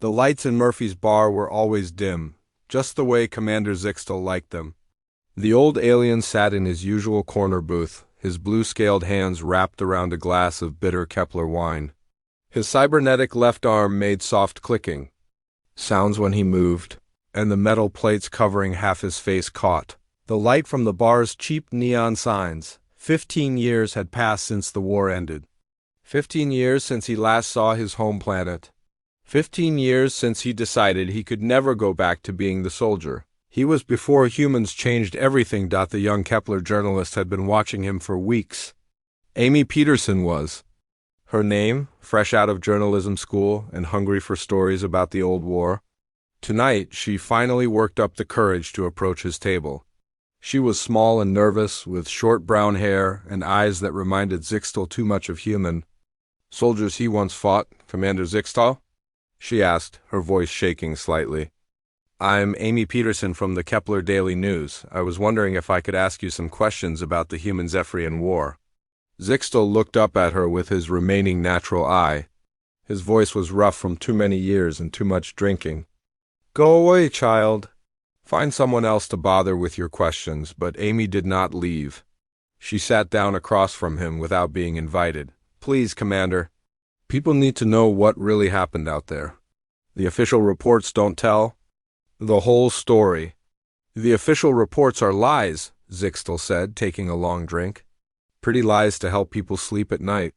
The lights in Murphy's bar were always dim, just the way Commander Zixtel liked them. The old alien sat in his usual corner booth, his blue-scaled hands wrapped around a glass of bitter Kepler wine. His cybernetic left arm made soft clicking sounds when he moved, and the metal plates covering half his face caught the light from the bar's cheap neon signs. 15 years had passed since the war ended. 15 years since he last saw his home planet. 15 years since he decided he could never go back to being the soldier. He was before humans changed everything. The young Kepler journalist had been watching him for weeks. Amy Peterson was her name, fresh out of journalism school and hungry for stories about the old war. Tonight, she finally worked up the courage to approach his table. She was small and nervous, with short brown hair and eyes that reminded Zixtel too much of human. "Soldiers he once fought, Commander Zixtel?" she asked, her voice shaking slightly. "I'm Amy Peterson from the Kepler Daily News. I was wondering if I could ask you some questions about the human-Zephyrian War." Zixtel looked up at her with his remaining natural eye. His voice was rough from too many years and too much drinking. "Go away, child. Find someone else to bother with your questions." But Amy did not leave. She sat down across from him without being invited. "Please, Commander. People need to know what really happened out there. The official reports don't tell the whole story." "The official reports are lies," Zixtel said, taking a long drink. "Pretty lies to help people sleep at night."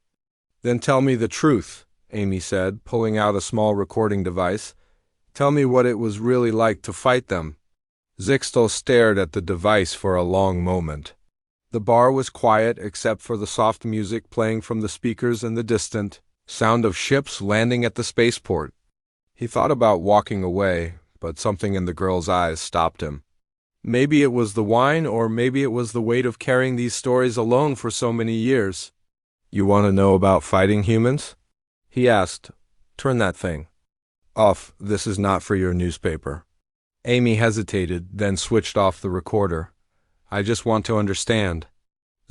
"Then tell me the truth," Amy said, pulling out a small recording device. "Tell me what it was really like to fight them." Zixtel stared at the device for a long moment. The bar was quiet except for the soft music playing from the speakers and the distant sound of ships landing at the spaceport. He thought about walking away, but something in the girl's eyes stopped him. Maybe it was the wine, or maybe it was the weight of carrying these stories alone for so many years. "You want to know about fighting humans?" he asked. "Turn that thing off. This is not for your newspaper." Amy hesitated, then switched off the recorder. "I just want to understand."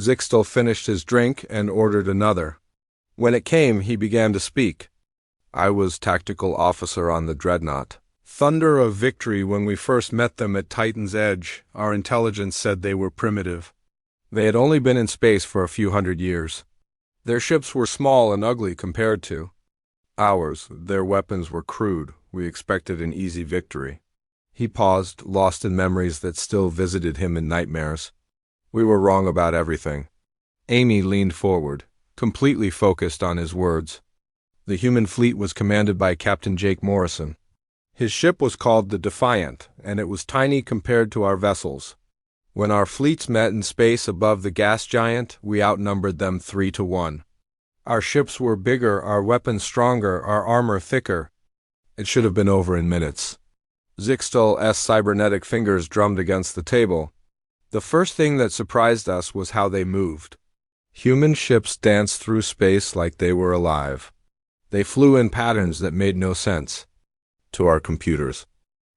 Zixtel finished his drink and ordered another. When it came, he began to speak. "I was tactical officer on the Dreadnought. Thunder of victory when we first met them at Titan's Edge. Our intelligence said they were primitive. They had only been in space for a few hundred years. Their ships were small and ugly compared to ours. Their weapons were crude. We expected an easy victory." He paused, lost in memories that still visited him in nightmares. "We were wrong about everything." Amy leaned forward, completely focused on his words. "The human fleet was commanded by Captain Jake Morrison. His ship was called the Defiant, and it was tiny compared to our vessels. When our fleets met in space above the gas giant, we outnumbered them 3-1. Our ships were bigger, our weapons stronger, our armor thicker. It should have been over in minutes." Zixtel's cybernetic fingers drummed against the table. "The first thing that surprised us was how they moved. Human ships danced through space like they were alive. They flew in patterns that made no sense to our computers.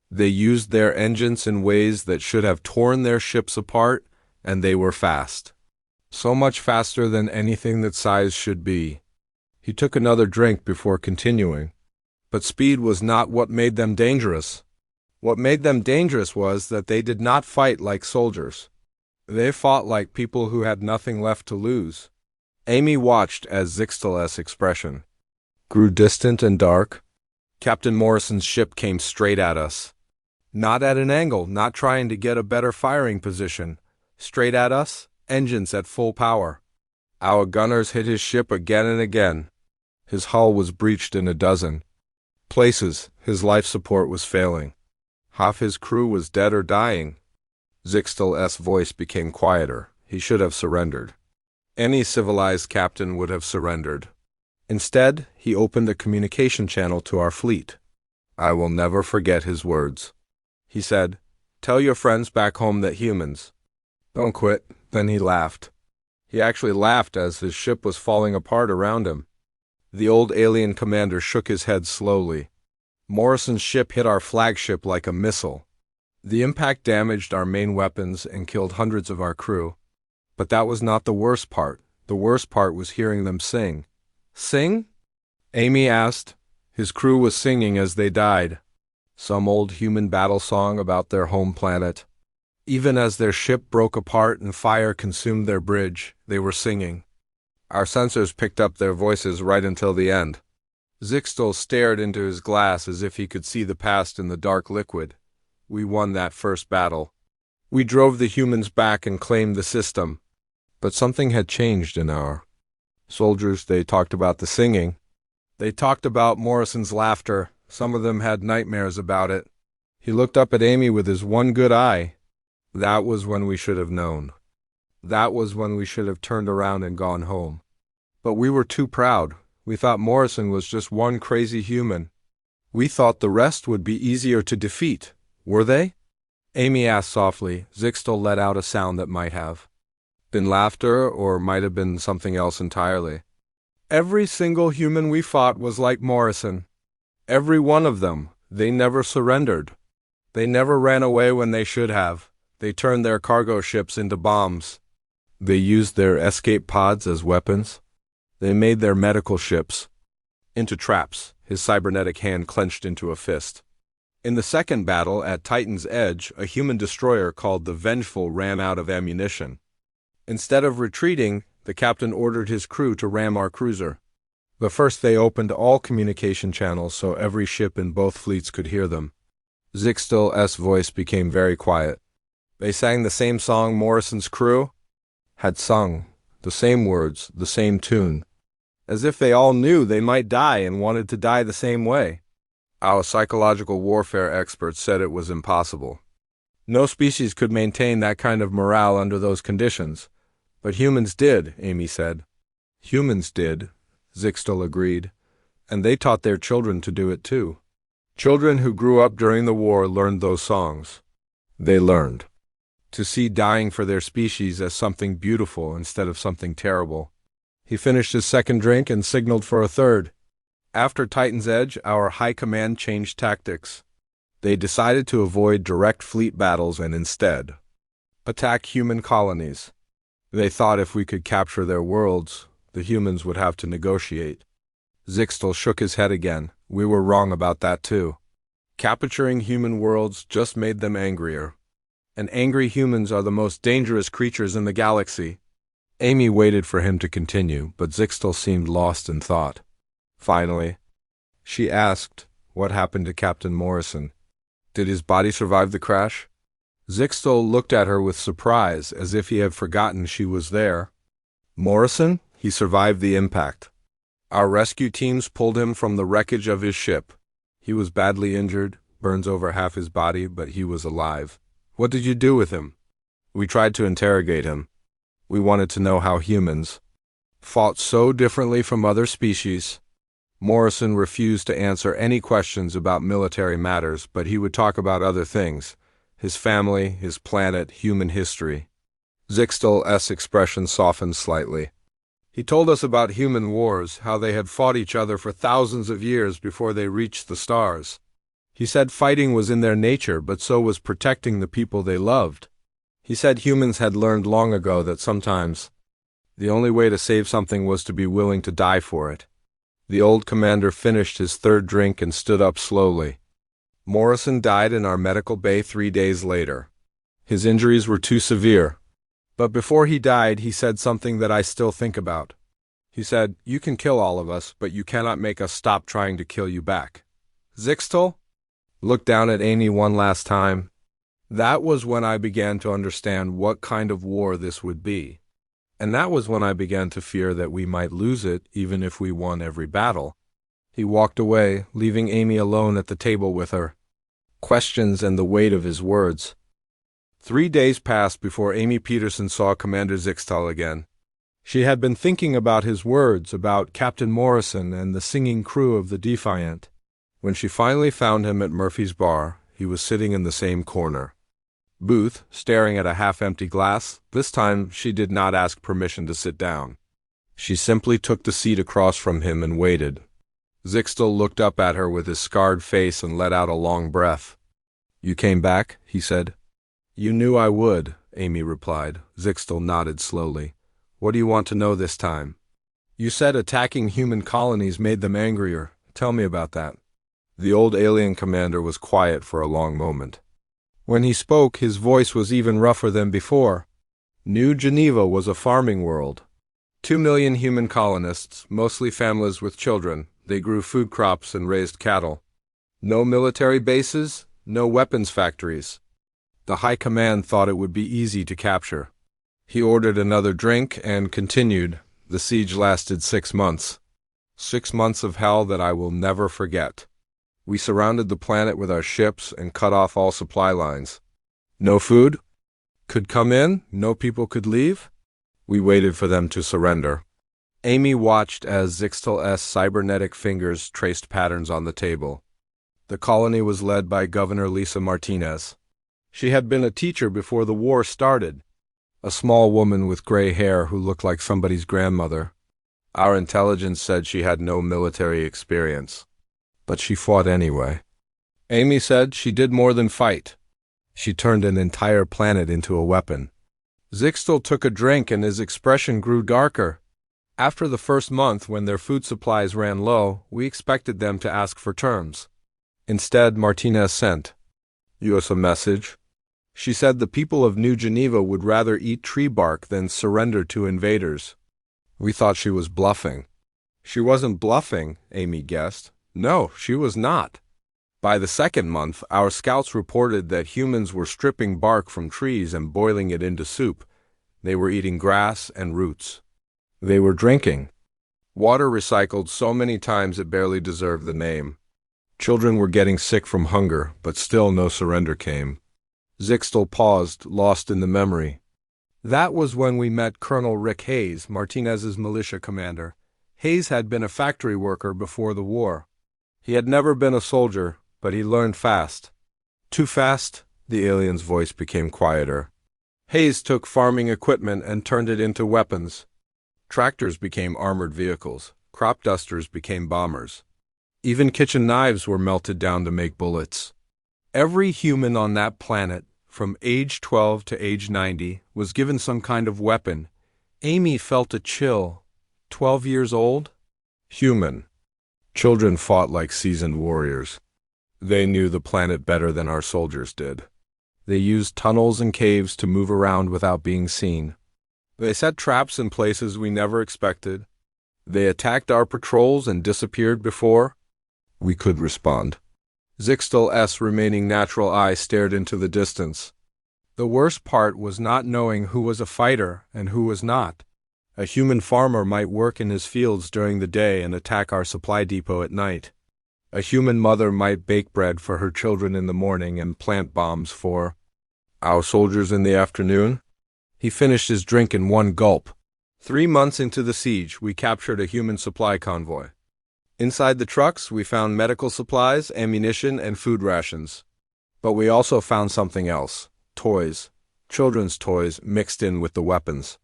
They used their engines in ways that should have torn their ships apart, and they were fast. So much faster than anything that size should be." He took another drink before continuing. "But speed was not what made them dangerous. What made them dangerous was that they did not fight like soldiers. They fought like people who had nothing left to lose." Amy watched as Zixtel's expression grew distant and dark. "Captain Morrison's ship came straight at us. Not at an angle, not trying to get a better firing position. Straight at us, engines at full power. Our gunners hit his ship again and again. His hull was breached in a dozen places. His life support was failing. Half his crew was dead or dying." Zixtel's voice became quieter. He should have surrendered. Any civilized captain would have surrendered. Instead, he opened a communication channel to our fleet. I will never forget his words. He said, "Tell your friends back home that humans don't quit." Then he laughed. He actually laughed as his ship was falling apart around him. The old alien commander shook his head slowly. "Morrison's ship hit our flagship like a missile. The impact damaged our main weapons and killed hundreds of our crew. But that was not the worst part. The worst part was hearing them sing." "Sing?" Amy asked. His crew was singing as they died. Some old human battle song about their home planet. Even as their ship broke apart and fire consumed their bridge, they were singing. Our sensors picked up their voices right until the end. Zixtel stared into his glass as if he could see the past in the dark liquid. We won that first battle. We drove the humans back and claimed the system. But something had changed in our soldiers. They talked about the singing. They talked about Morrison's laughter. Some of them had nightmares about it. He looked up at Amy with his one good eye. That was when we should have known. That was when we should have turned around and gone home. But we were too proud. We thought Morrison was just one crazy human. We thought the rest would be easier to defeat. Were they? Amy asked softly. Zixtel let out a sound that might have been laughter or might have been something else entirely. Every single human we fought was like Morrison. Every one of them. They never surrendered. They never ran away when they should have. They turned their cargo ships into bombs. They used their escape pods as weapons. They made their medical ships into traps. His cybernetic hand clenched into a fist. In the second battle at Titan's Edge, a human destroyer called the Vengeful ran out of ammunition. Instead of retreating, the captain ordered his crew to ram our cruiser. But first they opened all communication channels so every ship in both fleets could hear them. Zixtel's voice became very quiet. They sang the same song Morrison's crew had sung, the same words, the same tune, as if they all knew they might die and wanted to die the same way. Our psychological warfare experts said it was impossible. No species could maintain that kind of morale under those conditions. But humans did, Amy said. Humans did, Zixtel agreed, and they taught their children to do it too. Children who grew up during the war learned those songs. They learned to see dying for their species as something beautiful instead of something terrible. He finished his second drink and signaled for a third. After Titan's Edge, our high command changed tactics. They decided to avoid direct fleet battles and instead attack human colonies. They thought if we could capture their worlds, the humans would have to negotiate. Zixtel shook his head again. We were wrong about that too. Capturing human worlds just made them angrier. And angry humans are the most dangerous creatures in the galaxy. Amy waited for him to continue, but Zixtel seemed lost in thought. Finally, she asked, what happened to Captain Morrison? Did his body survive the crash? Zixtel looked at her with surprise, as if he had forgotten she was there. Morrison? He survived the impact. Our rescue teams pulled him from the wreckage of his ship. He was badly injured, burns over half his body, but he was alive. What did you do with him? We tried to interrogate him. We wanted to know how humans fought so differently from other species. Morrison refused to answer any questions about military matters, but he would talk about other things. His family, his planet, human history. Zixtel's expression softened slightly. He told us about human wars, how they had fought each other for thousands of years before they reached the stars. He said fighting was in their nature, but so was protecting the people they loved. He said humans had learned long ago that sometimes the only way to save something was to be willing to die for it. The old commander finished his third drink and stood up slowly. Morrison died in our medical bay 3 days later. His injuries were too severe. But before he died, he said something that I still think about. He said, "You can kill all of us, but you cannot make us stop trying to kill you back." Zixtel looked down at Amy one last time. That was when I began to understand what kind of war this would be. And that was when I began to fear that we might lose it even if we won every battle. He walked away, leaving Amy alone at the table with her questions and the weight of his words. 3 days passed before Amy Peterson saw Commander Zixtel again. She had been thinking about his words, about Captain Morrison and the singing crew of the Defiant. When she finally found him at Murphy's bar, he was sitting in the same corner booth, staring at a half-empty glass. This time she did not ask permission to sit down. She simply took the seat across from him and waited. Zixtel looked up at her with his scarred face and let out a long breath. "You came back?" he said. "You knew I would," Amy replied. Zixtel nodded slowly. "What do you want to know this time?" "You said attacking human colonies made them angrier. Tell me about that. The old alien commander was quiet for a long moment. When he spoke, his voice was even rougher than before. New Geneva was a farming world. 2 million human colonists, mostly families with children. They grew food crops and raised cattle. No military bases, no weapons factories. The High Command thought it would be easy to capture. He ordered another drink and continued. The siege lasted 6 months. 6 months of hell that I will never forget. We surrounded the planet with our ships and cut off all supply lines. No food could come in, no people could leave. We waited for them to surrender. Amy watched as Zixtal's cybernetic fingers traced patterns on the table. The colony was led by Governor Lisa Martinez. She had been a teacher before the war started, a small woman with gray hair who looked like somebody's grandmother. Our intelligence said she had no military experience, but she fought anyway. Amy said she did more than fight. She turned an entire planet into a weapon. Zixtal took a drink and his expression grew darker. After the first month, when their food supplies ran low, we expected them to ask for terms. Instead, Martinez sent us a message. She said the people of New Geneva would rather eat tree bark than surrender to invaders. We thought she was bluffing. She wasn't bluffing, Amy guessed. No, she was not. By the second month, our scouts reported that humans were stripping bark from trees and boiling it into soup. They were eating grass and roots. They were drinking water recycled so many times it barely deserved the name. Children were getting sick from hunger, but still no surrender came. Zixtal paused, lost in the memory. That was when we met Colonel Rick Hayes, Martinez's militia commander. Hayes had been a factory worker before the war. He had never been a soldier, but he learned fast. Too fast? The alien's voice became quieter. Hayes took farming equipment and turned it into weapons. Tractors became armored vehicles. Crop dusters became bombers. Even kitchen knives were melted down to make bullets. Every human on that planet, from age 12 to age 90, was given some kind of weapon. Amy felt a chill. 12 years old? Human. Children fought like seasoned warriors. They knew the planet better than our soldiers did. They used tunnels and caves to move around without being seen. They set traps in places we never expected. They attacked our patrols and disappeared before we could respond. Zixtal's remaining natural eye stared into the distance. The worst part was not knowing who was a fighter and who was not. A human farmer might work in his fields during the day and attack our supply depot at night. A human mother might bake bread for her children in the morning and plant bombs for our soldiers in the afternoon. He finished his drink in one gulp. 3 months into the siege, we captured a human supply convoy. Inside the trucks, we found medical supplies, ammunition, and food rations. But we also found something else. Toys. Children's toys mixed in with the weapons.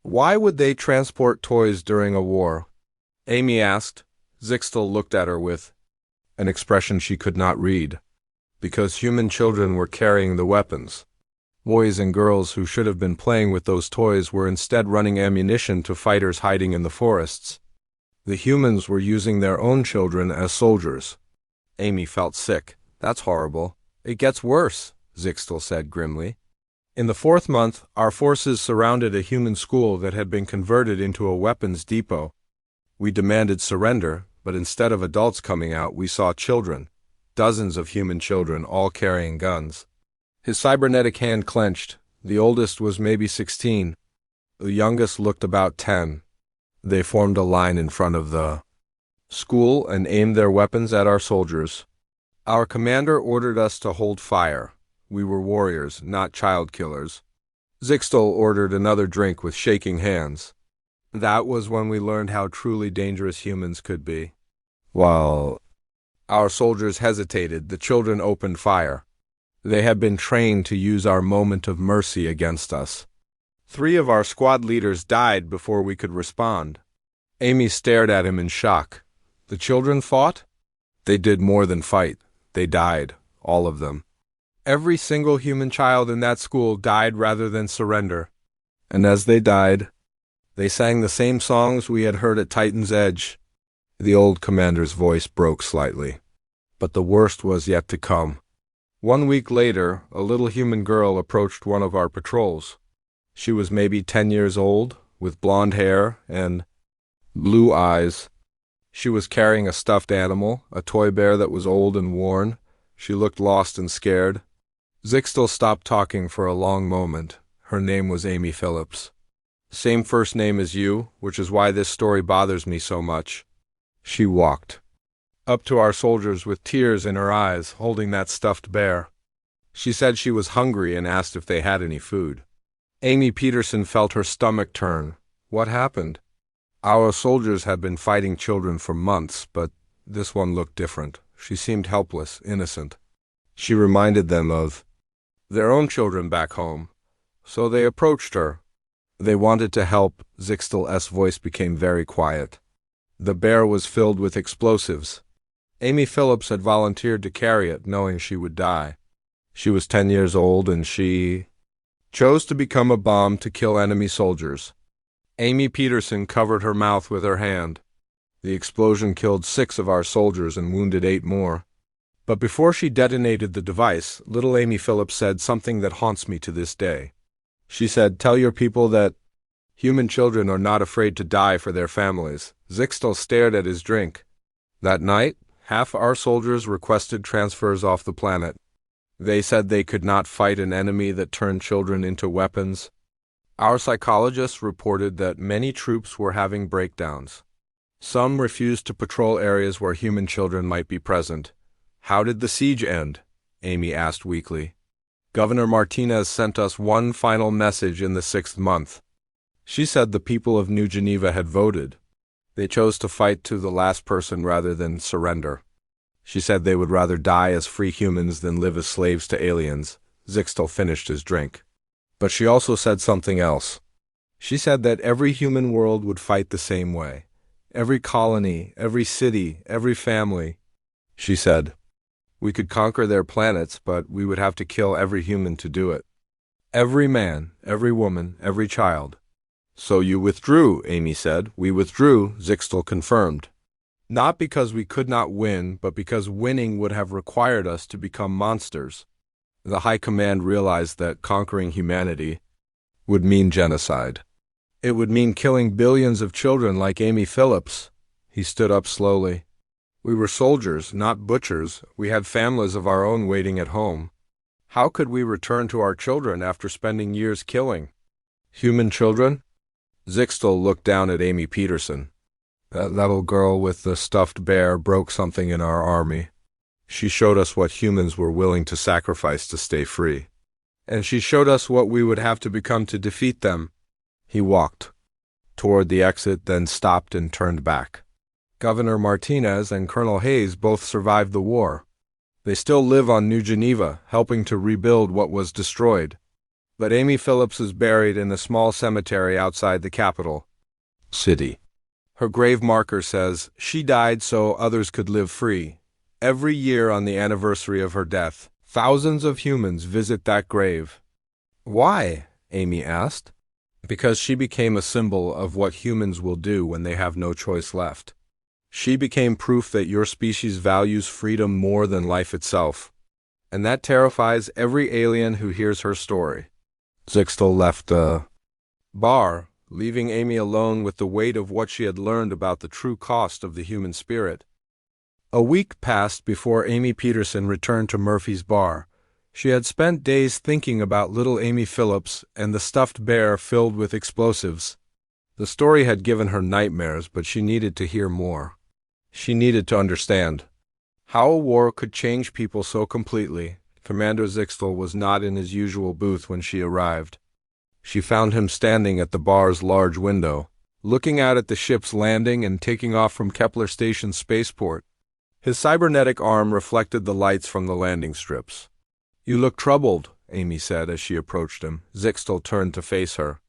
Why would they transport toys during a war? Amy asked. Zixtal looked at her with an expression she could not read. Because human children were carrying the weapons. Boys and girls who should have been playing with those toys were instead running ammunition to fighters hiding in the forests. The humans were using their own children as soldiers. Amy felt sick. That's horrible. It gets worse, Zixtal said grimly. In the 4th month, our forces surrounded a human school that had been converted into a weapons depot. We demanded surrender, but instead of adults coming out, we saw children. Dozens of human children, all carrying guns. His cybernetic hand clenched. The oldest was maybe 16. The youngest looked about 10. They formed a line in front of the school and aimed their weapons at our soldiers. Our commander ordered us to hold fire. We were warriors, not child killers. Zixtal ordered another drink with shaking hands. That was when we learned how truly dangerous humans could be. While our soldiers hesitated, the children opened fire. They had been trained to use our moment of mercy against us. 3 of our squad leaders died before we could respond. Amy stared at him in shock. The children fought? They did more than fight. They died, all of them. Every single human child in that school died rather than surrender. And as they died, they sang the same songs we had heard at Titan's Edge. The old commander's voice broke slightly. But the worst was yet to come. 1 week later, a little human girl approached one of our patrols. She was maybe 10 years old, with blonde hair and blue eyes. She was carrying a stuffed animal, a toy bear that was old and worn. She looked lost and scared. Zixtel stopped talking for a long moment. Her name was Amy Phillips. Same first name as you, which is why this story bothers me so much. She walked up to our soldiers with tears in her eyes, holding that stuffed bear. She said she was hungry and asked if they had any food. Amy Peterson felt her stomach turn. What happened? Our soldiers had been fighting children for months, but this one looked different. She seemed helpless, innocent. She reminded them of their own children back home. So they approached her. They wanted to help. Zixtel's voice became very quiet. The bear was filled with explosives. Amy Phillips had volunteered to carry it, knowing she would die. She was 10 years old, and she chose to become a bomb to kill enemy soldiers. Amy Peterson covered her mouth with her hand. The explosion killed 6 of our soldiers and wounded 8 more. But before she detonated the device, little Amy Phillips said something that haunts me to this day. She said, "Tell your people that human children are not afraid to die for their families." Zixtel stared at his drink. That night, half our soldiers requested transfers off the planet. They said they could not fight an enemy that turned children into weapons. Our psychologists reported that many troops were having breakdowns. Some refused to patrol areas where human children might be present. How did the siege end? Amy asked weakly. Governor Martinez sent us one final message in the 6th month. She said the people of New Geneva had voted. They chose to fight to the last person rather than surrender. She said they would rather die as free humans than live as slaves to aliens. Zixtel finished his drink. But she also said something else. She said that every human world would fight the same way. Every colony, every city, every family. She said, we could conquer their planets, but we would have to kill every human to do it. Every man, every woman, every child. So you withdrew, Amy said. We withdrew, Zixtel confirmed. Not because we could not win, but because winning would have required us to become monsters. The High Command realized that conquering humanity would mean genocide. It would mean killing billions of children like Amy Phillips. He stood up slowly. We were soldiers, not butchers. We had families of our own waiting at home. How could we return to our children after spending years killing human children? Zixtel looked down at Amy Peterson. That little girl with the stuffed bear broke something in our army. She showed us what humans were willing to sacrifice to stay free. And she showed us what we would have to become to defeat them. He walked toward the exit, then stopped and turned back. Governor Martinez and Colonel Hayes both survived the war. They still live on New Geneva, helping to rebuild what was destroyed. But Amy Phillips is buried in a small cemetery outside the capital city. Her grave marker says, "She died so others could live free." Every year on the anniversary of her death, thousands of humans visit that grave. Why? Amy asked. Because she became a symbol of what humans will do when they have no choice left. She became proof that your species values freedom more than life itself. And that terrifies every alien who hears her story. Zixtel left the bar, leaving Amy alone with the weight of what she had learned about the true cost of the human spirit. A week passed before Amy Peterson returned to Murphy's bar. She had spent days thinking about little Amy Phillips and the stuffed bear filled with explosives. The story had given her nightmares, but she needed to hear more. She needed to understand how a war could change people so completely. Commander Zixtel was not in his usual booth when she arrived. She found him standing at the bar's large window, looking out at the ships landing and taking off from Kepler Station's spaceport. His cybernetic arm reflected the lights from the landing strips. "You look troubled," Amy said as she approached him. Zixtel turned to face her.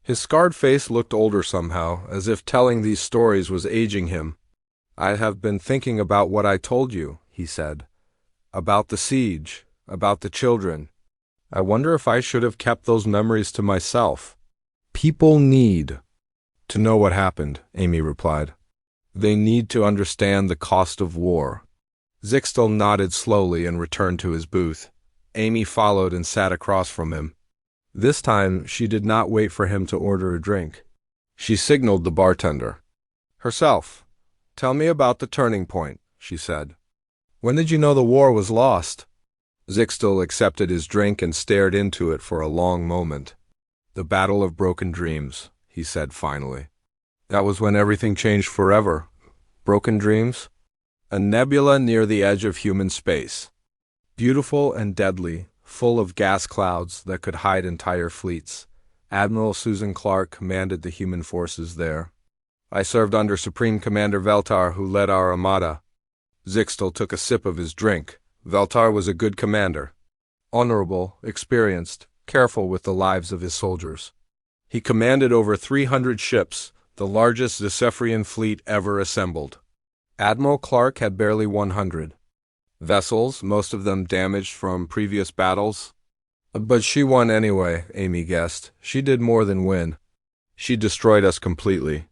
His scarred face looked older somehow, as if telling these stories was aging him. "I have been thinking about what I told you," he said. "About the siege, about the children. I wonder if I should have kept those memories to myself." "People need to know what happened," Amy replied. They need to understand the cost of war. Zixtel nodded slowly and returned to his booth. Amy followed and sat across from him. This time, she did not wait for him to order a drink. She signaled the bartender. Herself. Tell me about the turning point, she said. When did you know the war was lost? Zixtel accepted his drink and stared into it for a long moment. The Battle of Broken Dreams, he said finally. That was when everything changed forever. Broken Dreams? A nebula near the edge of human space. Beautiful and deadly, full of gas clouds that could hide entire fleets. Admiral Susan Clark commanded the human forces there. I served under Supreme Commander Veltar, who led our armada. Zixtel took a sip of his drink. Veltar was a good commander. Honorable, experienced, careful with the lives of his soldiers. He commanded over 300 ships, the largest Zephyrian fleet ever assembled. Admiral Clark had barely 100. Vessels, most of them damaged from previous battles. But she won anyway, Amy guessed. She did more than win. She destroyed us completely.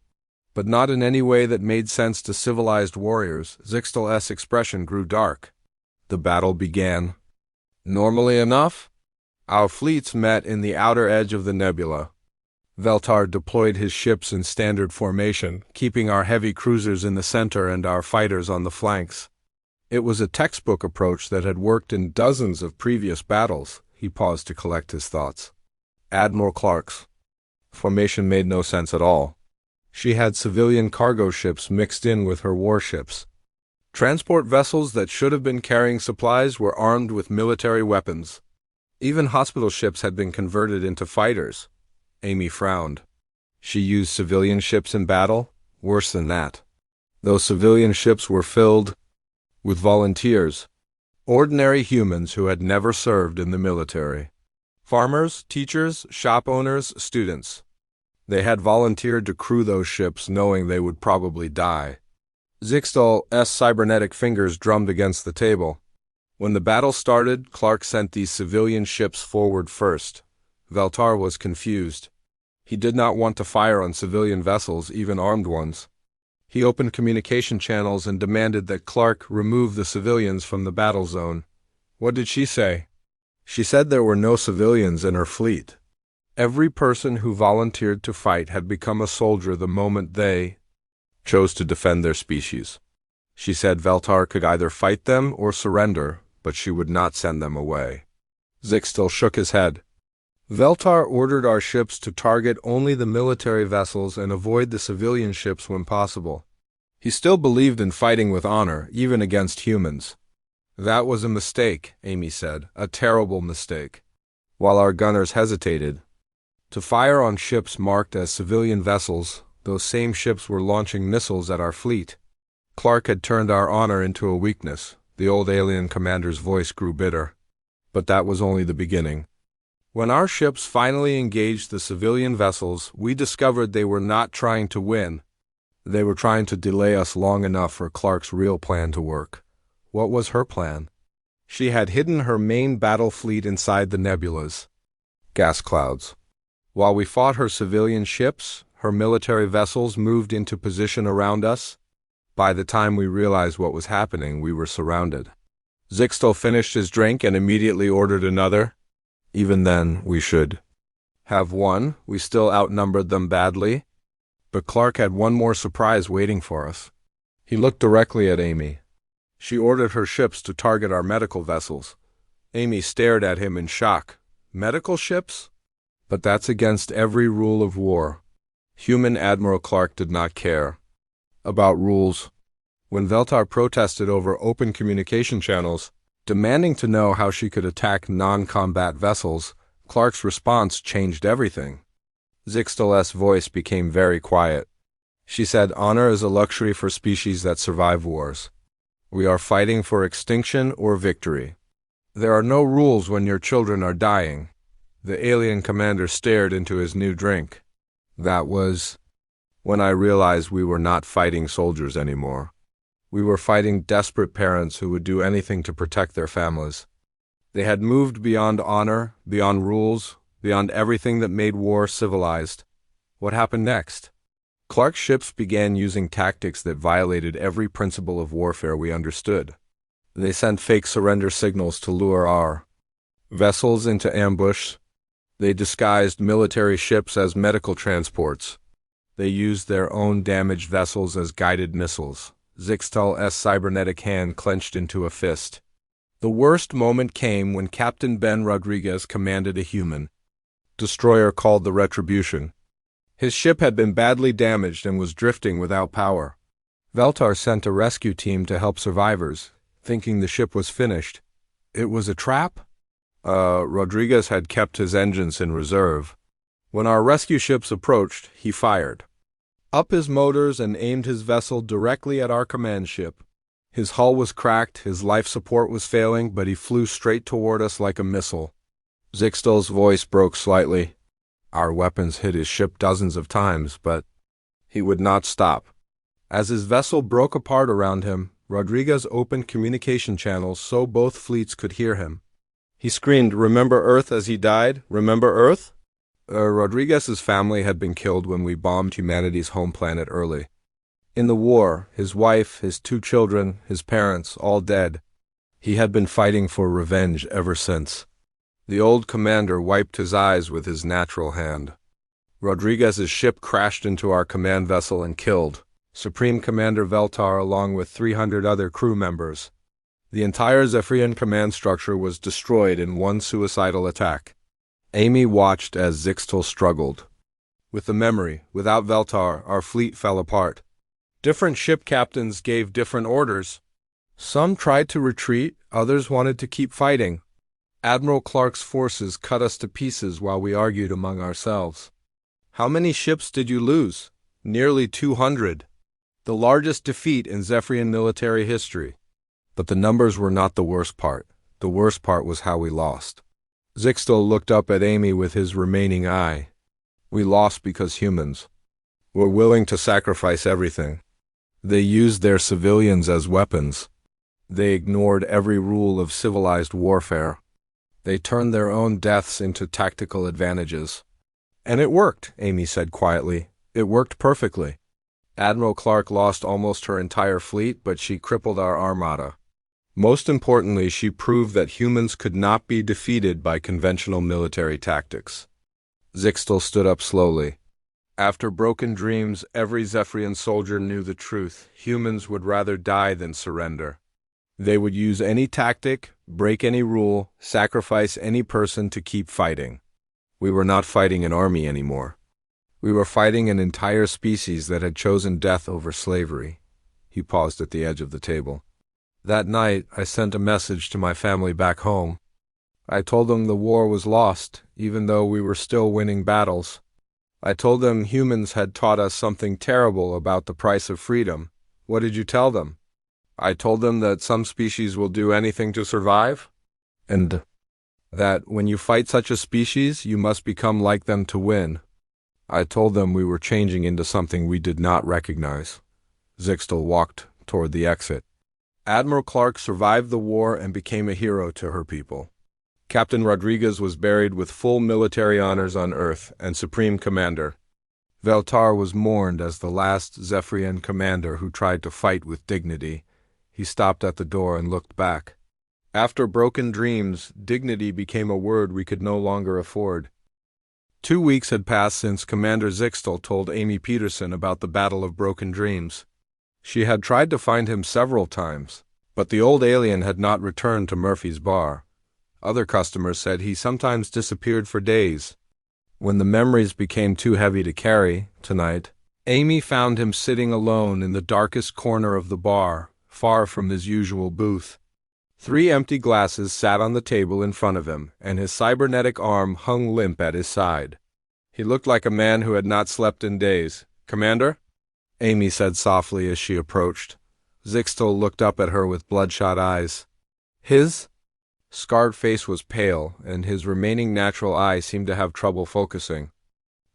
But not in any way that made sense to civilized warriors. Zixtel's expression grew dark. The battle began. Normally enough, our fleets met in the outer edge of the nebula. Veltar deployed his ships in standard formation, keeping our heavy cruisers in the center and our fighters on the flanks. It was a textbook approach that had worked in dozens of previous battles. He paused to collect his thoughts. Admiral Clark's formation made no sense at all. She had civilian cargo ships mixed in with her warships. Transport vessels that should have been carrying supplies were armed with military weapons. Even hospital ships had been converted into fighters. Amy frowned. She used civilian ships in battle? Worse than that. Those civilian ships were filled with volunteers, ordinary humans who had never served in the military. Farmers, teachers, shop owners, students. They had volunteered to crew those ships knowing they would probably die. Zixtel's cybernetic fingers drummed against the table. When the battle started, Clark sent these civilian ships forward first. Veltar was confused. He did not want to fire on civilian vessels, even armed ones. He opened communication channels and demanded that Clark remove the civilians from the battle zone. What did she say? She said there were no civilians in her fleet. Every person who volunteered to fight had become a soldier the moment they chose to defend their species. She said Veltar could either fight them or surrender, but she would not send them away. Zixtel shook his head. Veltar ordered our ships to target only the military vessels and avoid the civilian ships when possible. He still believed in fighting with honor, even against humans. That was a mistake, Amy said, a terrible mistake. While our gunners hesitated to fire on ships marked as civilian vessels, those same ships were launching missiles at our fleet. Clark had turned our honor into a weakness. The old alien commander's voice grew bitter. But that was only the beginning. When our ships finally engaged the civilian vessels, we discovered they were not trying to win. They were trying to delay us long enough for Clark's real plan to work. What was her plan? She had hidden her main battle fleet inside the nebulas. Gas clouds. While we fought her civilian ships, her military vessels moved into position around us. By the time we realized what was happening, we were surrounded. Zixtel finished his drink and immediately ordered another. Even then, we should have won. We still outnumbered them badly. But Clark had one more surprise waiting for us. He looked directly at Amy. She ordered her ships to target our medical vessels. Amy stared at him in shock. Medical ships? But that's against every rule of war. Human Admiral Clark did not care about rules. When Veltar protested over open communication channels, demanding to know how she could attack non-combat vessels, Clark's response changed everything. Zixtel's voice became very quiet. She said, "Honor is a luxury for species that survive wars. We are fighting for extinction or victory. There are no rules when your children are dying." The alien commander stared into his new drink. That was when I realized we were not fighting soldiers anymore. We were fighting desperate parents who would do anything to protect their families. They had moved beyond honor, beyond rules, beyond everything that made war civilized. What happened next? Clark's ships began using tactics that violated every principle of warfare we understood. They sent fake surrender signals to lure our vessels into ambush. They disguised military ships as medical transports. They used their own damaged vessels as guided missiles. Zixtal's cybernetic hand clenched into a fist. The worst moment came when Captain Ben Rodriguez commanded a human destroyer called the Retribution. His ship had been badly damaged and was drifting without power. Veltar sent a rescue team to help survivors, thinking the ship was finished. It was a trap? Rodriguez had kept his engines in reserve. When our rescue ships approached, he fired up his motors and aimed his vessel directly at our command ship. His hull was cracked, his life support was failing, but he flew straight toward us like a missile. Zixtal's voice broke slightly. Our weapons hit his ship dozens of times, but he would not stop. As his vessel broke apart around him, Rodriguez opened communication channels so both fleets could hear him. He screamed, "Remember Earth," as he died. "Remember Earth?" Rodriguez's family had been killed when we bombed humanity's home planet early. In the war, his wife, his 2 children, his parents, all dead. He had been fighting for revenge ever since. The old commander wiped his eyes with his natural hand. Rodriguez's ship crashed into our command vessel and killed Supreme Commander Veltar along with 300 other crew members. The entire Zephyrian command structure was destroyed in one suicidal attack. Amy watched as Zixtal struggled with the memory. Without Veltar, our fleet fell apart. Different ship captains gave different orders. Some tried to retreat, others wanted to keep fighting. Admiral Clark's forces cut us to pieces while we argued among ourselves. How many ships did you lose? Nearly 200. The largest defeat in Zephyrian military history. But the numbers were not the worst part. The worst part was how we lost. Zixtal looked up at Amy with his remaining eye. We lost because humans were willing to sacrifice everything. They used their civilians as weapons. They ignored every rule of civilized warfare. They turned their own deaths into tactical advantages. And it worked, Amy said quietly. It worked perfectly. Admiral Clark lost almost her entire fleet, but she crippled our armada. Most importantly, she proved that humans could not be defeated by conventional military tactics. Zixtal stood up slowly. After Broken Dreams, every Zephyrian soldier knew the truth. Humans would rather die than surrender. They would use any tactic, break any rule, sacrifice any person to keep fighting. We were not fighting an army anymore. We were fighting an entire species that had chosen death over slavery. He paused at the edge of the table. That night, I sent a message to my family back home. I told them the war was lost, even though we were still winning battles. I told them humans had taught us something terrible about the price of freedom. What did you tell them? I told them that some species will do anything to survive, and that when you fight such a species, you must become like them to win. I told them we were changing into something we did not recognize. Zixtal walked toward the exit. Admiral Clark survived the war and became a hero to her people. Captain Rodriguez was buried with full military honors on Earth and Supreme Commander. Veltar was mourned as the last Zephyrian commander who tried to fight with dignity. He stopped at the door and looked back. After Broken Dreams, dignity became a word we could no longer afford. 2 weeks had passed since Commander Zixtal told Amy Peterson about the Battle of Broken Dreams. She had tried to find him several times, but the old alien had not returned to Murphy's bar. Other customers said he sometimes disappeared for days. When the memories became too heavy to carry, tonight, Amy found him sitting alone in the darkest corner of the bar, far from his usual booth. 3 empty glasses sat on the table in front of him, and his cybernetic arm hung limp at his side. He looked like a man who had not slept in days. "Commander?" Amy said softly as she approached. Zixtal looked up at her with bloodshot eyes. His scarred face was pale, and his remaining natural eye seemed to have trouble focusing.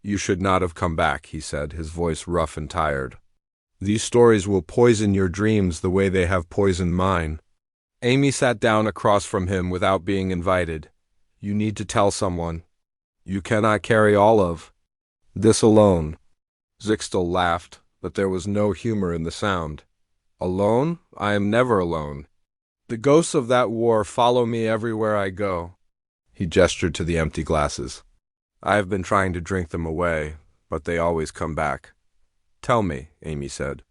"You should not have come back," he said, his voice rough and tired. "These stories will poison your dreams the way they have poisoned mine." Amy sat down across from him without being invited. "You need to tell someone. You cannot carry all of this alone." Zixtal laughed, but there was no humor in the sound. Alone? I am never alone. The ghosts of that war follow me everywhere I go. He gestured to the empty glasses. I have been trying to drink them away, but they always come back. Tell me, Amy said.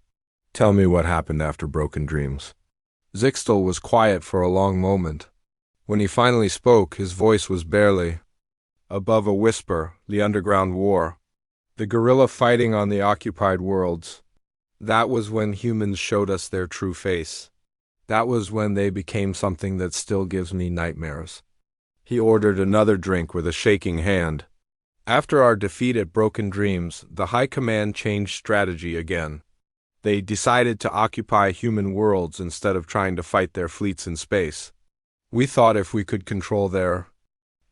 Tell me what happened after Broken Dreams. Zixtal was quiet for a long moment. When he finally spoke, his voice was barely above a whisper. The underground war. The guerrilla fighting on the occupied worlds. That was when humans showed us their true face. That was when they became something that still gives me nightmares. He ordered another drink with a shaking hand. After our defeat at Broken Dreams, the High Command changed strategy again. They decided to occupy human worlds instead of trying to fight their fleets in space. We thought if we could control their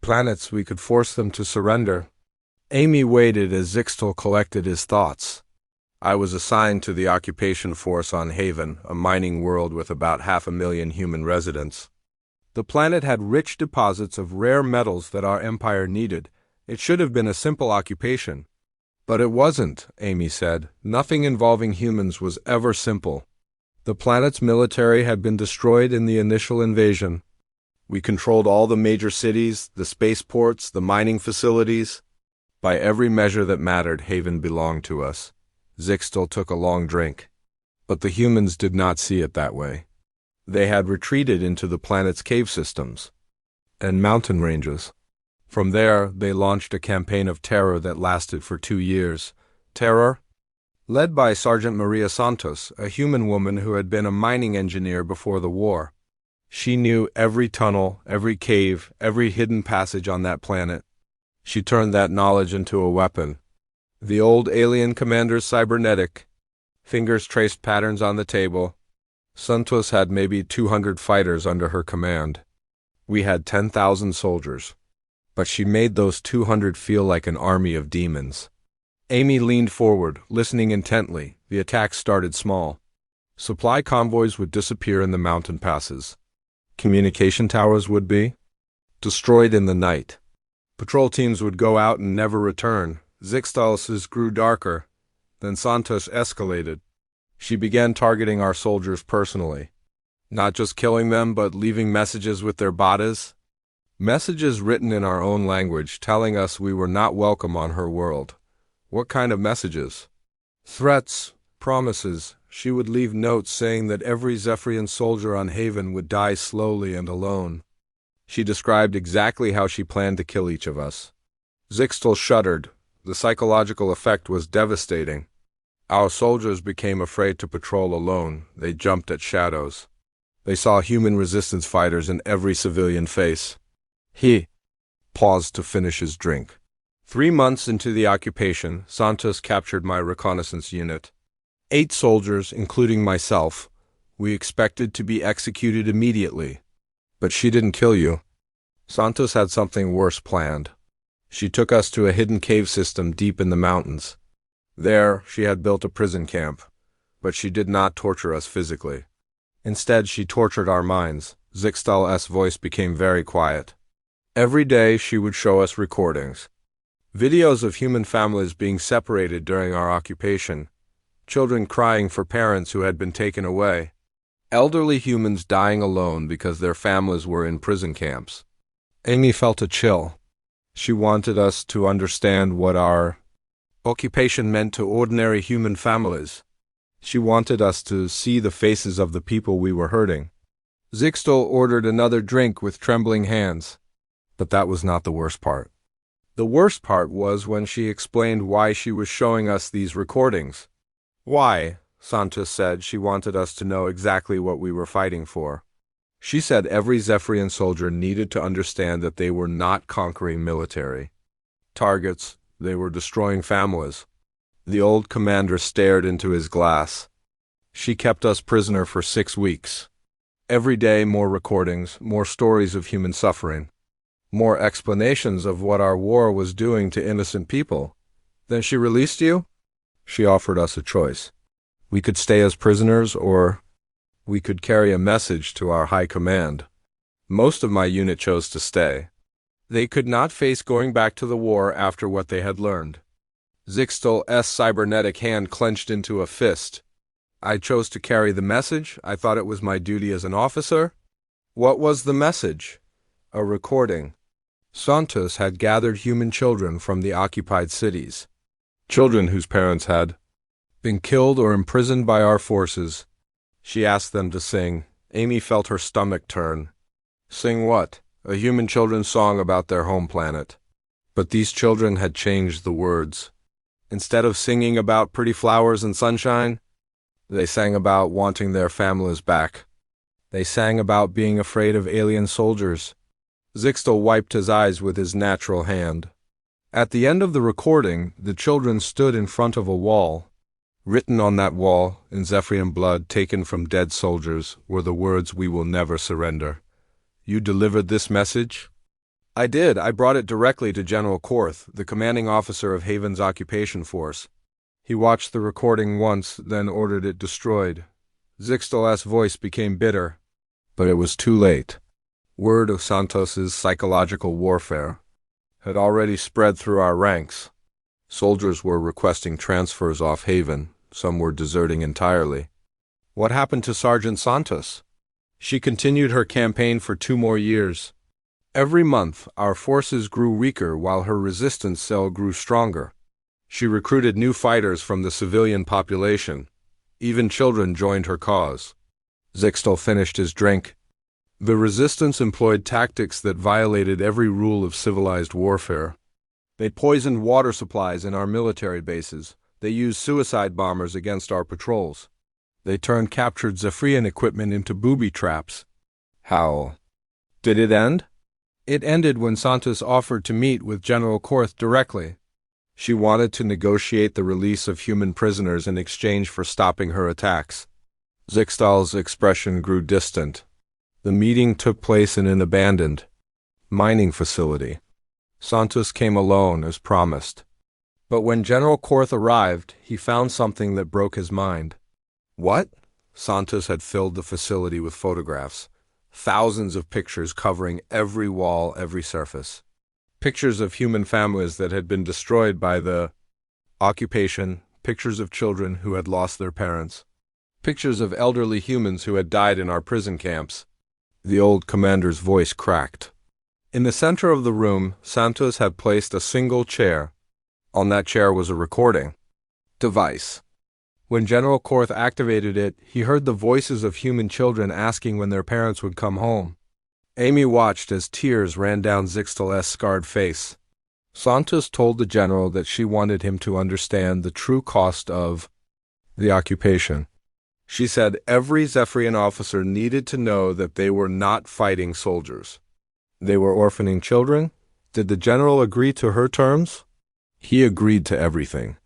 planets, we could force them to surrender. Amy waited as Zixtal collected his thoughts. I was assigned to the occupation force on Haven, a mining world with about 500,000 human residents. The planet had rich deposits of rare metals that our empire needed. It should have been a simple occupation. But it wasn't, Amy said. Nothing involving humans was ever simple. The planet's military had been destroyed in the initial invasion. We controlled all the major cities, the spaceports, the mining facilities. By every measure that mattered, Haven belonged to us. Zixtal took a long drink. But the humans did not see it that way. They had retreated into the planet's cave systems and mountain ranges. From there, they launched a campaign of terror that lasted for 2 years. Terror? Led by Sergeant Maria Santos, a human woman who had been a mining engineer before the war. She knew every tunnel, every cave, every hidden passage on that planet. She turned that knowledge into a weapon. The old alien commander's cybernetic. Fingers traced patterns on the table. Santos had maybe 200 fighters under her command. We had 10,000 soldiers. But she made those 200 feel like an army of demons. Amy leaned forward, listening intently. The attacks started small. Supply convoys would disappear in the mountain passes. Communication towers would be destroyed in the night. Patrol teams would go out and never return. Zixtal's grew darker. Then Santos escalated. She began targeting our soldiers personally. Not just killing them, but leaving messages with their bodies. Messages written in our own language telling us we were not welcome on her world. What kind of messages? Threats, promises. She would leave notes saying that every Zephyrian soldier on Haven would die slowly and alone. She described exactly how she planned to kill each of us. Zixtal shuddered. The psychological effect was devastating. Our soldiers became afraid to patrol alone. They jumped at shadows. They saw human resistance fighters in every civilian face. He paused to finish his drink. 3 months into the occupation, Santos captured my reconnaissance unit. 8 soldiers, including myself. We expected to be executed immediately. But she didn't kill you. Santos had something worse planned. She took us to a hidden cave system deep in the mountains. There, she had built a prison camp. But she did not torture us physically. Instead, she tortured our minds. Zixtal's voice became very quiet. Every day, she would show us recordings. Videos of human families being separated during our occupation. Children crying for parents who had been taken away. Elderly humans dying alone because their families were in prison camps. Amy felt a chill. She wanted us to understand what our occupation meant to ordinary human families. She wanted us to see the faces of the people we were hurting. Zixtal ordered another drink with trembling hands. But that was not the worst part. The worst part was when she explained why she was showing us these recordings. Why, Santos said she wanted us to know exactly what we were fighting for. She said every Zephyrian soldier needed to understand that they were not conquering military targets, they were destroying families. The old commander stared into his glass. She kept us prisoner for 6 weeks. Every day more recordings, more stories of human suffering. More explanations of what our war was doing to innocent people. Then she released you? She offered us a choice. We could stay as prisoners, or we could carry a message to our high command. Most of my unit chose to stay. They could not face going back to the war after what they had learned. Zixtal's cybernetic hand clenched into a fist. I chose to carry the message. I thought it was my duty as an officer. What was the message? A recording. Santos had gathered human children from the occupied cities. Children whose parents had been killed or imprisoned by our forces. She asked them to sing. Amy felt her stomach turn. Sing what? A human children's song about their home planet. But these children had changed the words. Instead of singing about pretty flowers and sunshine, they sang about wanting their families back. They sang about being afraid of alien soldiers. Zixtal wiped his eyes with his natural hand. At the end of the recording, the children stood in front of a wall. Written on that wall, in Zephyrian blood taken from dead soldiers, were the words, "We will never surrender." You delivered this message? I did. I brought it directly to General Korth, the commanding officer of Haven's occupation force. He watched the recording once, then ordered it destroyed. Zixtal's voice became bitter. But it was too late. Word of Santos's psychological warfare had already spread through our ranks. Soldiers were requesting transfers off Haven. Some were deserting entirely. What happened to Sergeant Santos? She continued her campaign for 2 more years. Every month, our forces grew weaker while her resistance cell grew stronger. She recruited new fighters from the civilian population. Even children joined her cause. Zixtal finished his drink. The resistance employed tactics that violated every rule of civilized warfare. They poisoned water supplies in our military bases. They used suicide bombers against our patrols. They turned captured Zephyrian equipment into booby traps. How did it end? It ended when Santos offered to meet with General Korth directly. She wanted to negotiate the release of human prisoners in exchange for stopping her attacks. Zixtal's expression grew distant. The meeting took place in an abandoned mining facility. Santos came alone, as promised. But when General Korth arrived, he found something that broke his mind. What? Santos had filled the facility with photographs. Thousands of pictures covering every wall, every surface. Pictures of human families that had been destroyed by the occupation, pictures of children who had lost their parents, pictures of elderly humans who had died in our prison camps. The old commander's voice cracked. In the center of the room, Santos had placed a single chair. On that chair was a recording device. When General Korth activated it, he heard the voices of human children asking when their parents would come home. Amy watched as tears ran down Zixtal's scarred face. Santos told the general that she wanted him to understand the true cost of the occupation. She said every Zephyrian officer needed to know that they were not fighting soldiers. They were orphaning children. Did the general agree to her terms? He agreed to everything.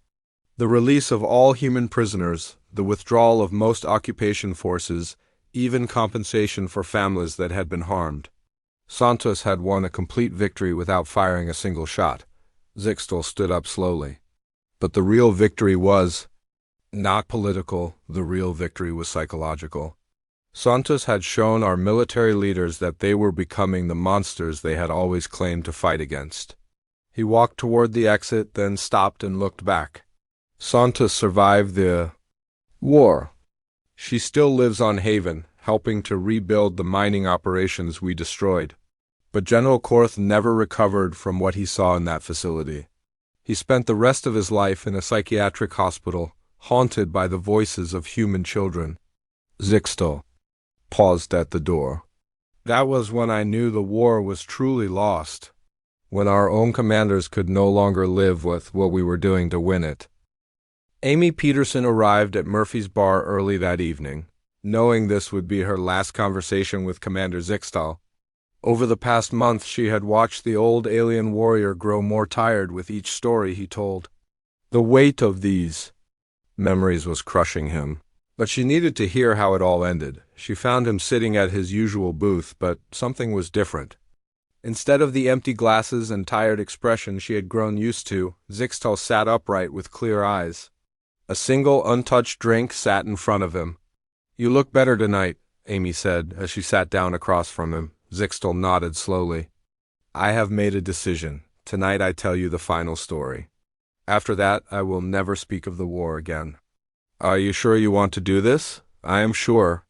The release of all human prisoners, the withdrawal of most occupation forces, even compensation for families that had been harmed. Santos had won a complete victory without firing a single shot. Zixtal stood up slowly. But the real victory was not political, the real victory was psychological. Santos had shown our military leaders that they were becoming the monsters they had always claimed to fight against. He walked toward the exit, then stopped and looked back. Santos survived the war. She still lives on Haven, helping to rebuild the mining operations we destroyed. But General Korth never recovered from what he saw in that facility. He spent the rest of his life in a psychiatric hospital, haunted by the voices of human children. Zixtal paused at the door. That was when I knew the war was truly lost, when our own commanders could no longer live with what we were doing to win it. Amy Peterson arrived at Murphy's bar early that evening, knowing this would be her last conversation with Commander Zixtal. Over the past month, she had watched the old alien warrior grow more tired with each story he told. The weight of these memories was crushing him, but she needed to hear how it all ended. She found him sitting at his usual booth, but something was different. Instead of the empty glasses and tired expression she had grown used to, Zixtal sat upright with clear eyes. A single untouched drink sat in front of him. "You look better tonight," Amy said as she sat down across from him. Zixtal nodded slowly. "I have made a decision. Tonight I tell you the final story." After that, I will never speak of the war again. Are you sure you want to do this? I am sure.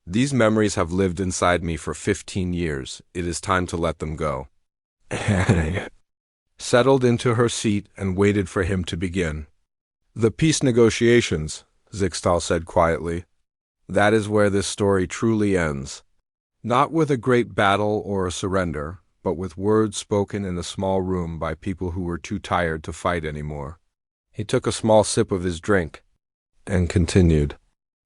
These memories have lived inside me for 15 years. It is time to let them go. Settled into her seat and waited for him to begin. The peace negotiations, Zixtal said quietly. That is where this story truly ends. Not with a great battle or a surrender, but with words spoken in a small room by people who were too tired to fight anymore. He took a small sip of his drink and continued.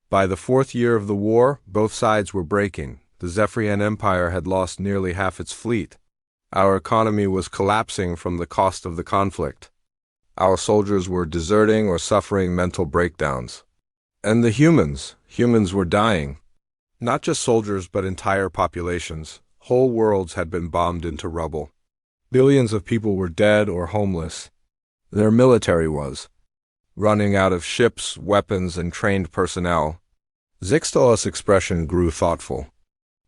By the 4th year of the war, both sides were breaking. The Zephyrian Empire had lost nearly half its fleet. Our economy was collapsing from the cost of the conflict. Our soldiers were deserting or suffering mental breakdowns. And the humans were dying. Not just soldiers, but entire populations. Whole worlds had been bombed into rubble. Billions of people were dead or homeless. Their military was running out of ships, weapons, and trained personnel. Zixtal's expression grew thoughtful.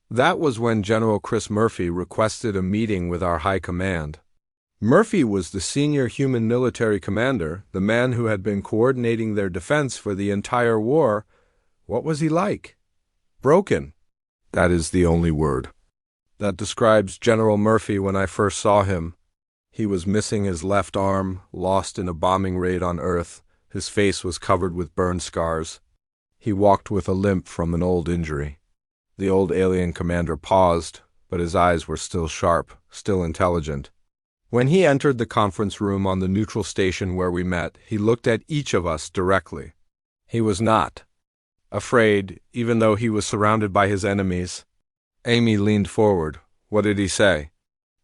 That was when General Chris Murphy requested a meeting with our high command. Murphy was the senior human military commander, the man who had been coordinating their defense for the entire war. What was he like? Broken. That is the only word. That describes General Murphy when I first saw him. He was missing his left arm, lost in a bombing raid on Earth. His face was covered with burn scars. He walked with a limp from an old injury. The old alien commander paused, but his eyes were still sharp, still intelligent. When he entered the conference room on the neutral station where we met, he looked at each of us directly. He was not afraid, even though he was surrounded by his enemies. Amy leaned forward. What did he say?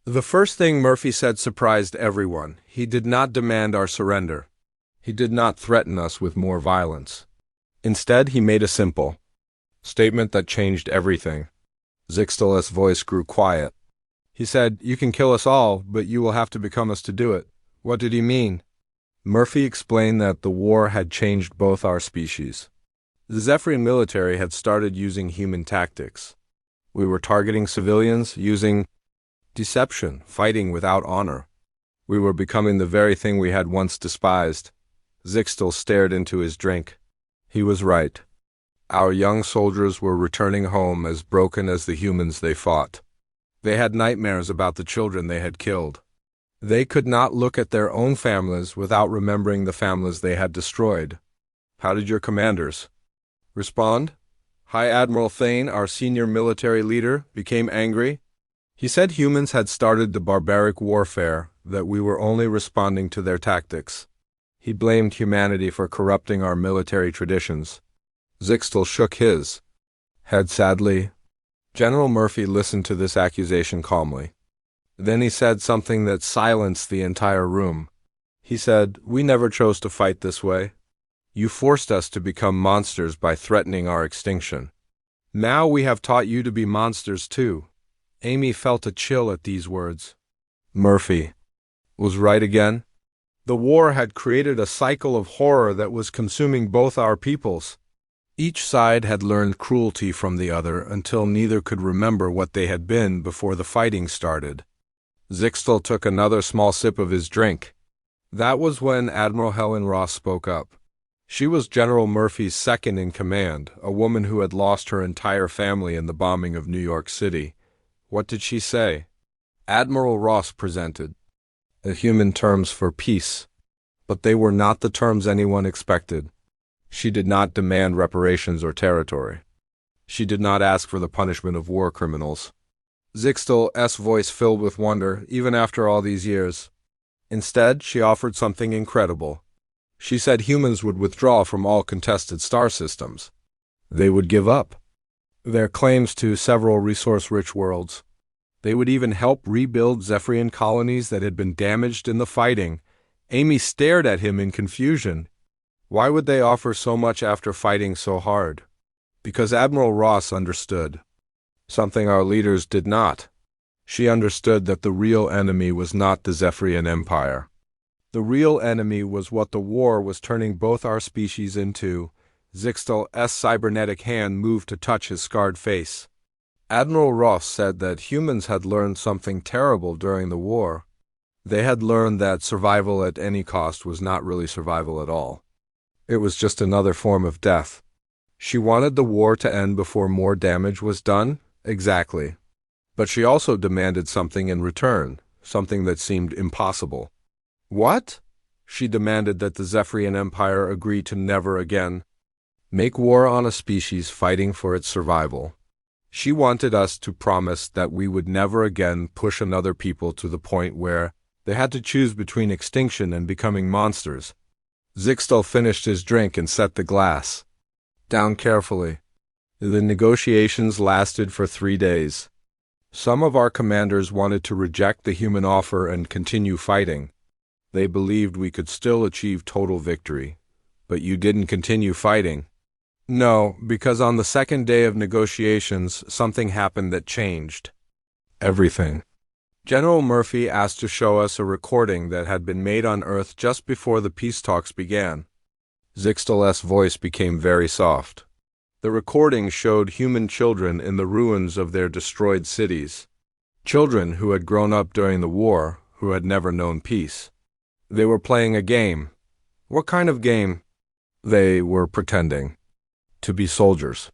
The first thing Murphy said surprised everyone. He did not demand our surrender. He did not threaten us with more violence. Instead, he made a simple statement that changed everything. Zixtal's voice grew quiet. He said, "You can kill us all, but you will have to become us to do it." What did he mean? Murphy explained that the war had changed both our species. The Zephyrian military had started using human tactics. We were targeting civilians, using deception, fighting without honor. We were becoming the very thing we had once despised. Zixtal stared into his drink. He was right. Our young soldiers were returning home as broken as the humans they fought. They had nightmares about the children they had killed. They could not look at their own families without remembering the families they had destroyed. How did your commanders respond? High Admiral Thane, our senior military leader, became angry. He said humans had started the barbaric warfare, that we were only responding to their tactics. He blamed humanity for corrupting our military traditions. Zixtal shook his head sadly. General Murphy listened to this accusation calmly. Then he said something that silenced the entire room. He said, "We never chose to fight this way. You forced us to become monsters by threatening our extinction. Now we have taught you to be monsters too." Amy felt a chill at these words. Murphy was right again. The war had created a cycle of horror that was consuming both our peoples. Each side had learned cruelty from the other until neither could remember what they had been before the fighting started. Zixtal took another small sip of his drink. That was when Admiral Helen Ross spoke up. She was General Murphy's second in command, a woman who had lost her entire family in the bombing of New York City. What did she say? Admiral Ross presented the human terms for peace, but they were not the terms anyone expected. She did not demand reparations or territory. She did not ask for the punishment of war criminals. Zixtal's voice filled with wonder, even after all these years. Instead, she offered something incredible. She said humans would withdraw from all contested star systems. They would give up their claims to several resource-rich worlds. They would even help rebuild Zephyrian colonies that had been damaged in the fighting. Amy stared at him in confusion. Why would they offer so much after fighting so hard? Because Admiral Ross understood something our leaders did not. She understood that the real enemy was not the Zephyrian Empire. The real enemy was what the war was turning both our species into. Zixtal's cybernetic hand moved to touch his scarred face. Admiral Ross said that humans had learned something terrible during the war. They had learned that survival at any cost was not really survival at all. It was just another form of death. She wanted the war to end before more damage was done? Exactly. But she also demanded something in return, something that seemed impossible. What? She demanded that the Zephyrian Empire agree to never again make war on a species fighting for its survival. She wanted us to promise that we would never again push another people to the point where they had to choose between extinction and becoming monsters. Zixtal finished his drink and set the glass down carefully. The negotiations lasted for 3 days. Some of our commanders wanted to reject the human offer and continue fighting. They believed we could still achieve total victory. But you didn't continue fighting. No, because on the second day of negotiations, something happened that changed everything. General Murphy asked to show us a recording that had been made on Earth just before the peace talks began. Zixtal's voice became very soft. The recording showed human children in the ruins of their destroyed cities. Children who had grown up during the war, who had never known peace. They were playing a game. What kind of game? They were pretending to be soldiers.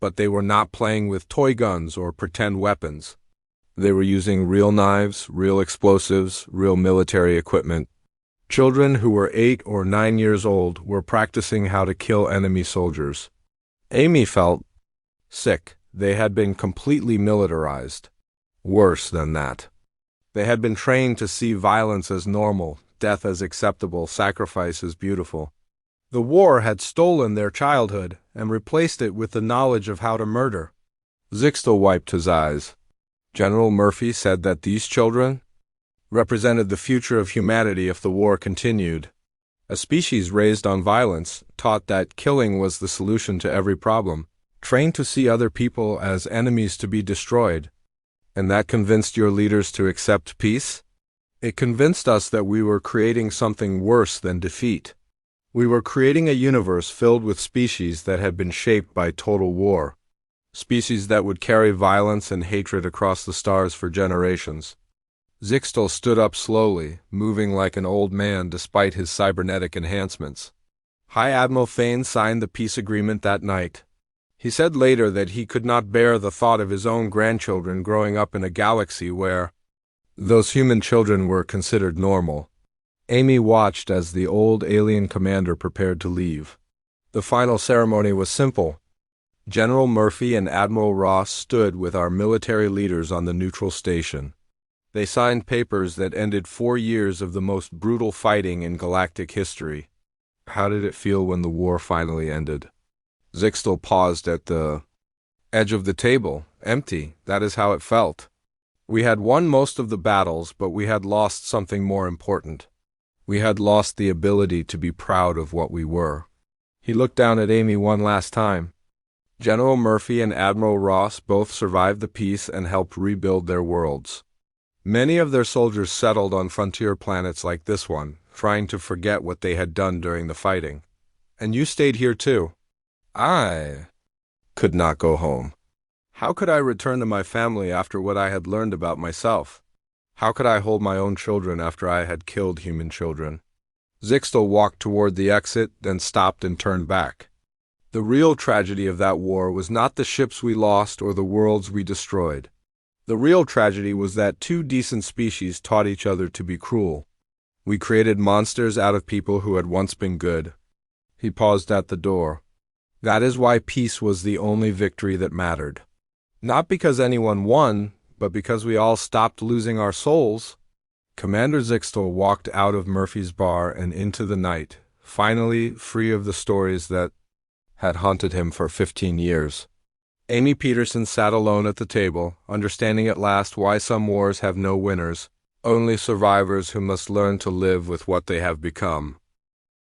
But they were not playing with toy guns or pretend weapons. They were using real knives, real explosives, real military equipment. Children who were 8 or 9 years old were practicing how to kill enemy soldiers. Amy felt sick. They had been completely militarized. Worse than that. They had been trained to see violence as normal, death as acceptable, sacrifice as beautiful. The war had stolen their childhood and replaced it with the knowledge of how to murder. Zixtal wiped his eyes. General Murphy said that these children represented the future of humanity if the war continued. A species raised on violence, taught that killing was the solution to every problem, trained to see other people as enemies to be destroyed. And that convinced your leaders to accept peace? It convinced us that we were creating something worse than defeat. We were creating a universe filled with species that had been shaped by total war. Species that would carry violence and hatred across the stars for generations. Zixtal stood up slowly, moving like an old man despite his cybernetic enhancements. High Admiral Fane signed the peace agreement that night. He said later that he could not bear the thought of his own grandchildren growing up in a galaxy where those human children were considered normal. Amy watched as the old alien commander prepared to leave. The final ceremony was simple. General Murphy and Admiral Ross stood with our military leaders on the neutral station. They signed papers that ended 4 years of the most brutal fighting in galactic history. How did it feel when the war finally ended? Zixtal paused at the edge of the table, empty. That is how it felt. We had won most of the battles, but we had lost something more important. We had lost the ability to be proud of what we were. He looked down at Amy one last time. General Murphy and Admiral Ross both survived the peace and helped rebuild their worlds. Many of their soldiers settled on frontier planets like this one, trying to forget what they had done during the fighting. And you stayed here too. I could not go home. How could I return to my family after what I had learned about myself? How could I hold my own children after I had killed human children? Zixtal walked toward the exit, then stopped and turned back. The real tragedy of that war was not the ships we lost or the worlds we destroyed. The real tragedy was that 2 decent species taught each other to be cruel. We created monsters out of people who had once been good. He paused at the door. That is why peace was the only victory that mattered. Not because anyone won, but because we all stopped losing our souls. Commander Zixtal walked out of Murphy's bar and into the night, finally free of the stories that had haunted him for 15 years. Amy Peterson sat alone at the table, understanding at last why some wars have no winners, only survivors who must learn to live with what they have become.